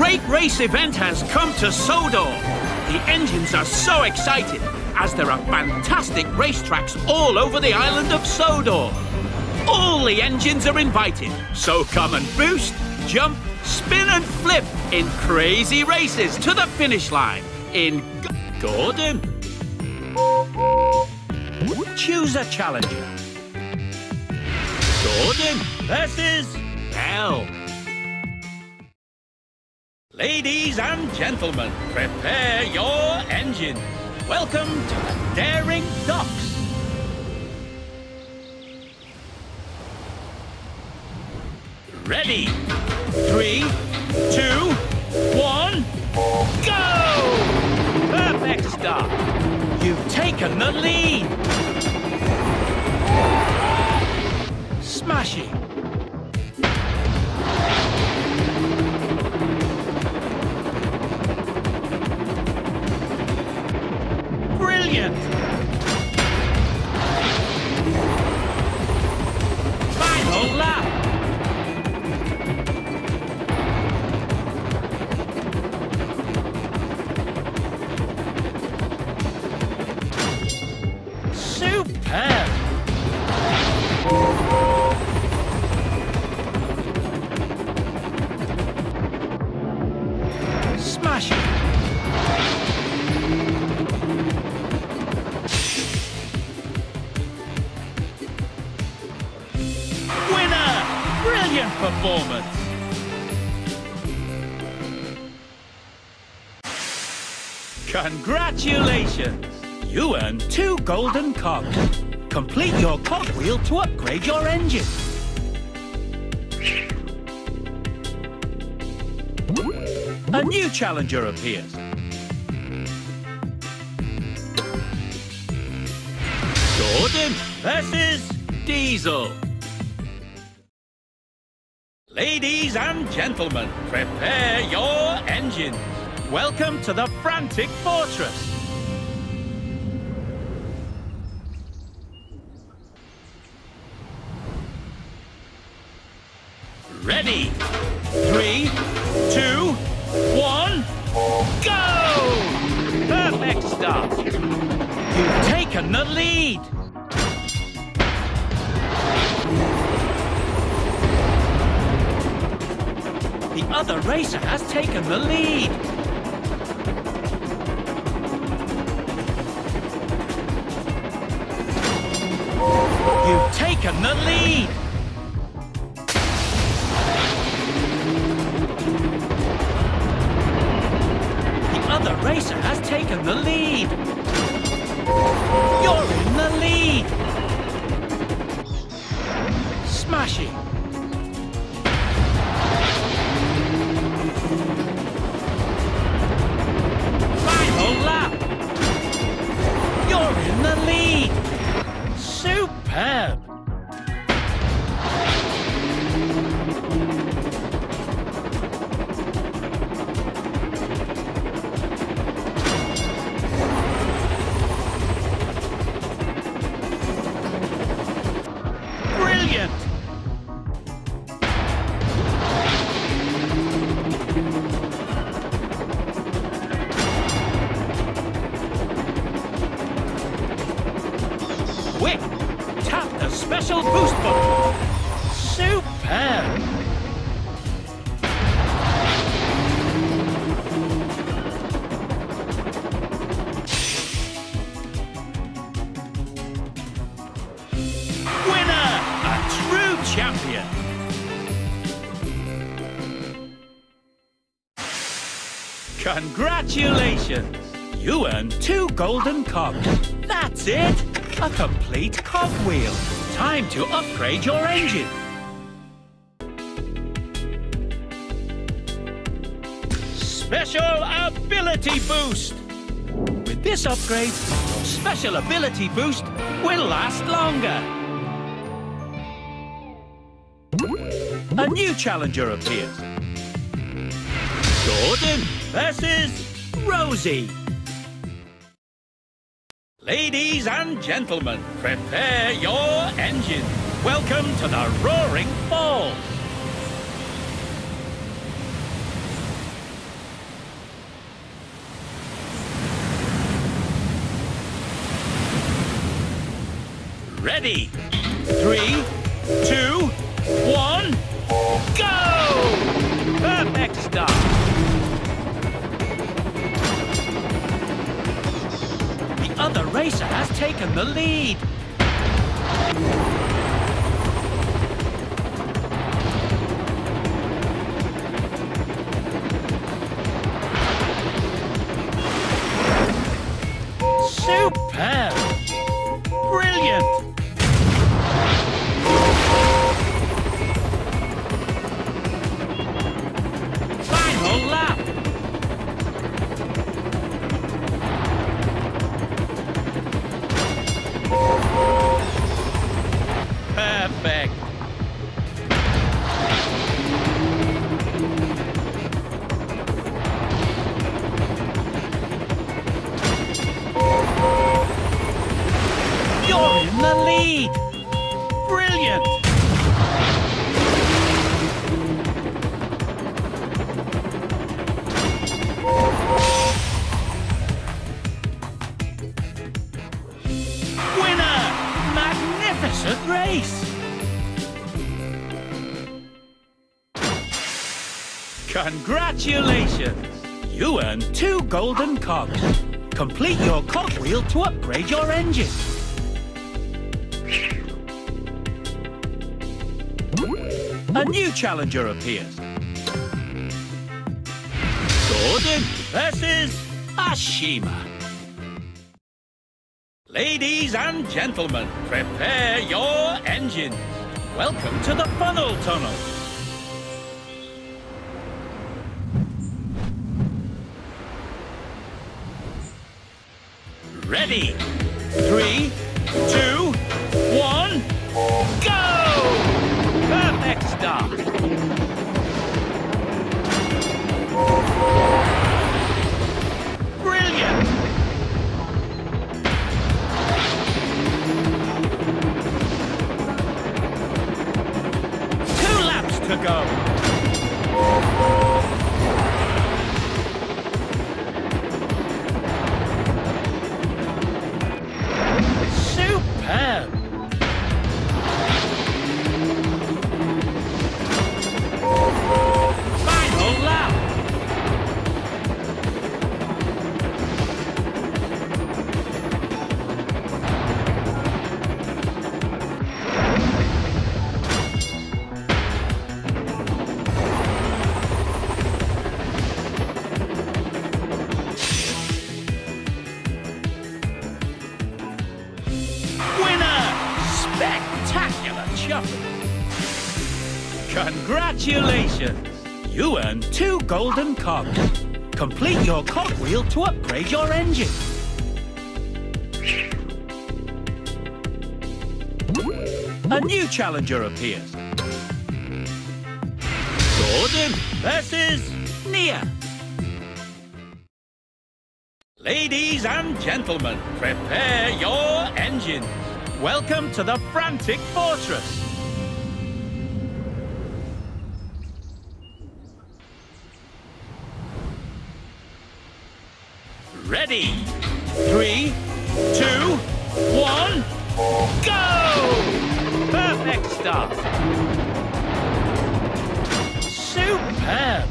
great race event has come to Sodor. The engines are so excited as there are fantastic racetracks all over the island of Sodor. All the engines are invited, so come and boost, jump, spin and flip in crazy races to the finish line in Gordon. Choose a challenger. Gordon versus Belle. Ladies and gentlemen, prepare your engines. Welcome to the Daring Docks. Ready? 3, 2, 1, go! Perfect start. You've taken the lead. Smashing. Brilliant. Final lap. Superb! Smash it! Winner! Brilliant performance! Congratulations! You earned 2 golden cogs. Complete your cogwheel to upgrade your engine. A new challenger appears. Gordon versus Diesel. Ladies and gentlemen, prepare your engines. Welcome to the Frantic Fortress. Ready? 3, 2, 1, go! Perfect start. You've taken the lead. The other racer has taken the lead. You've taken the lead. The racer has taken the lead. You're in the lead. Smashing. Final lap. You're in the lead. Superb. Quick! Tap the special boost button! Superb! Winner! A true champion! Congratulations! You earned 2 golden cogs. That's it! A complete cogwheel. Time to upgrade your engine. Special Ability Boost. With this upgrade, your Special Ability Boost will last longer. A new challenger appears. Gordon versus Rosie. Ladies and gentlemen, prepare your engines. Welcome to the Roaring Falls. Ready? 3, 2, 1, go! Perfect start. The other racer has taken the lead. Superb! Brilliant! Final lap! Perfect! You're in the lead! Brilliant! Winner! Magnificent race! Congratulations! You earned 2 golden cogs. Complete your cogwheel to upgrade your engine. A new challenger appears. Gordon versus Ashima. Ladies and gentlemen, prepare your engines. Welcome to the funnel tunnel. Ready? 3, 2, 1, go! Perfect start. Brilliant! 2 laps to go. Superb! Final lap! Spectacular chuffing! Congratulations! You earned 2 golden cogs. Complete your cogwheel to upgrade your engine. A new challenger appears. Gordon versus Nia. Ladies and gentlemen, prepare your engines. Welcome to the Frantic Fortress. Ready? 3, 2, 1, go! Perfect start. Superb.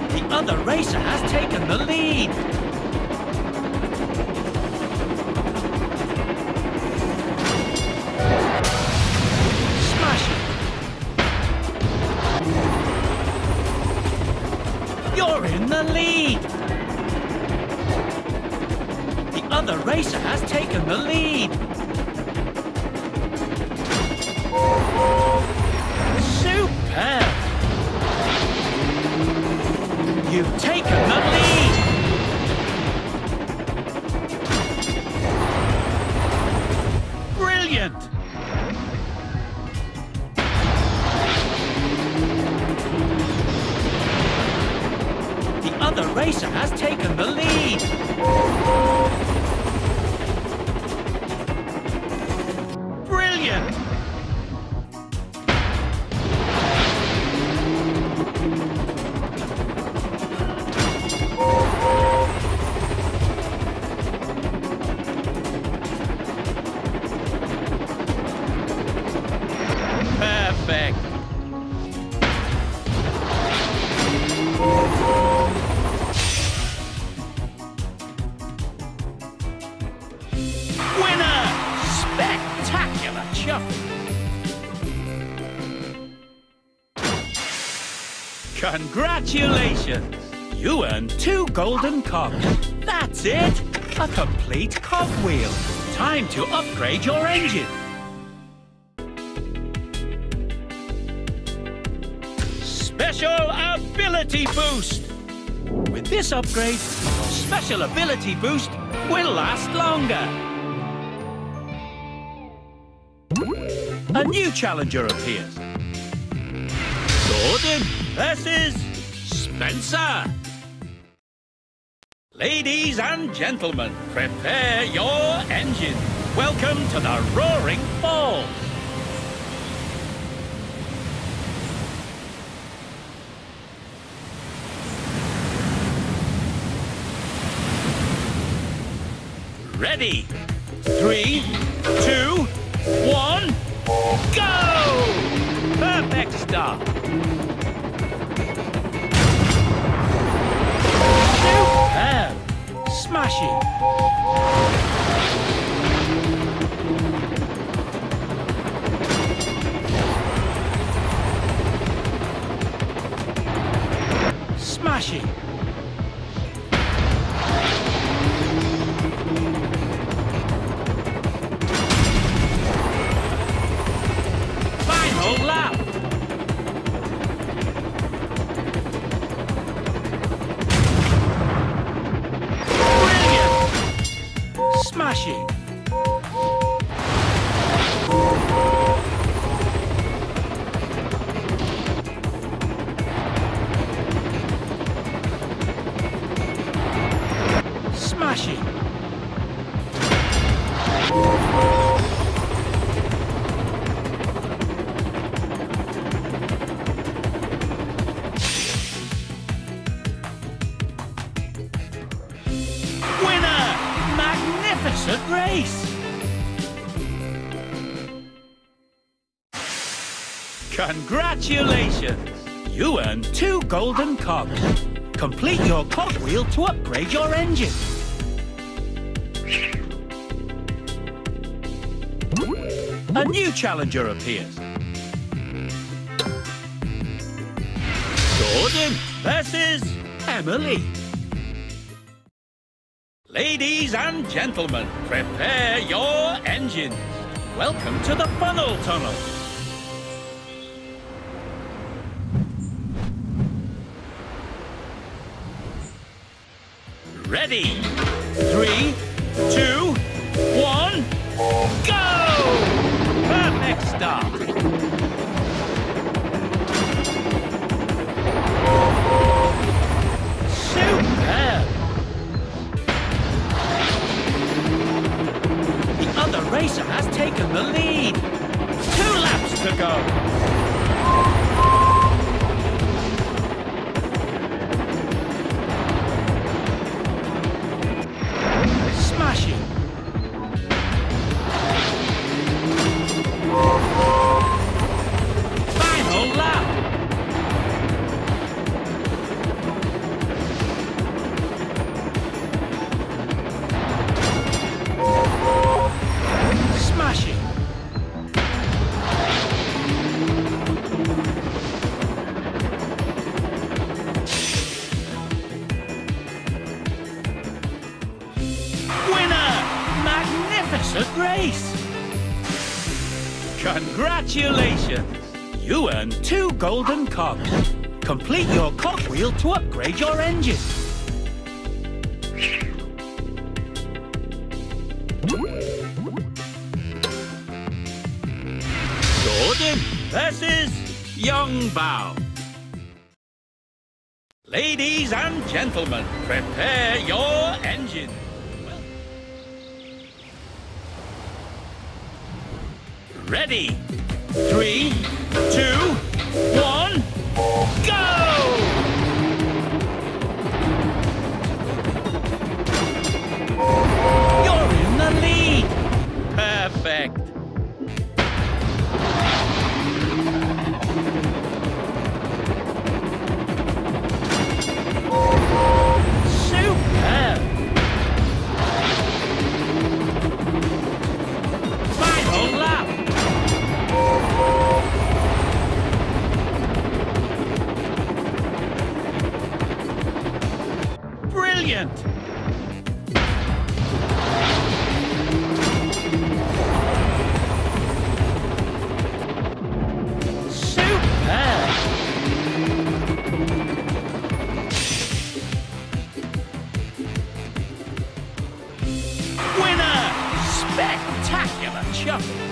The other racer has taken the lead. Smash it. You're in the lead. The other racer has taken the lead. Superb. You've taken the lead! Brilliant! The other racer has taken the lead! Brilliant! Congratulations! You earned 2 golden cogs. That's it! A complete cogwheel. Time to upgrade your engine. Special Ability Boost! With this upgrade, your Special Ability Boost will last longer. A new challenger appears. Gordon versus Spencer. Ladies and gentlemen, prepare your engine. Welcome to the Roaring Falls. Ready? 3, 2, 1, go! Perfect start. Superb! Smashing! Smashing! Final lap! Smashing! Smashing! Winner! Magnificent race! Congratulations! You earned 2 golden cogs. Complete your cogwheel to upgrade your engine. A new challenger appears. Gordon versus Emily. Ladies and gentlemen, prepare your engines. Welcome to the Funnel Tunnel. Ready? 3, 2, 1, go! Perfect start. Superb! The other racer has taken the lead. 2 laps to go. Smashing! Final lap! Smashing! Magnificent race! Congratulations! You earned 2 golden cogs. Complete your cogwheel to upgrade your engine. Gordon versus Young Bao. Ladies and gentlemen, prepare your engine. Ready? 3, 2, 1, go! You're in the lead. Perfect. Superb. Final lap. Spectacular chuffing!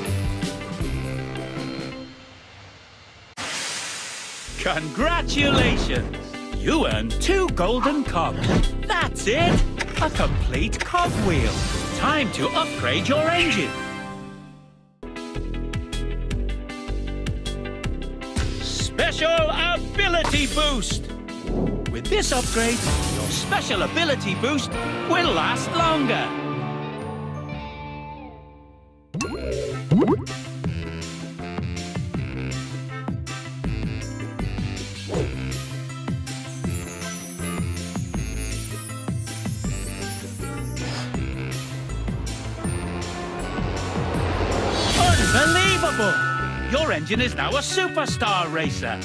Congratulations! You earned 2 golden cogs. That's it! A complete cogwheel. Time to upgrade your engine. Special Ability Boost! With this upgrade, your Special Ability Boost will last longer. Unbelievable! Your engine is now a Superstar Racer.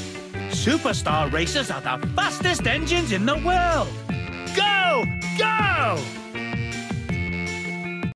Superstar Racers are the fastest engines in the world. Go! Go!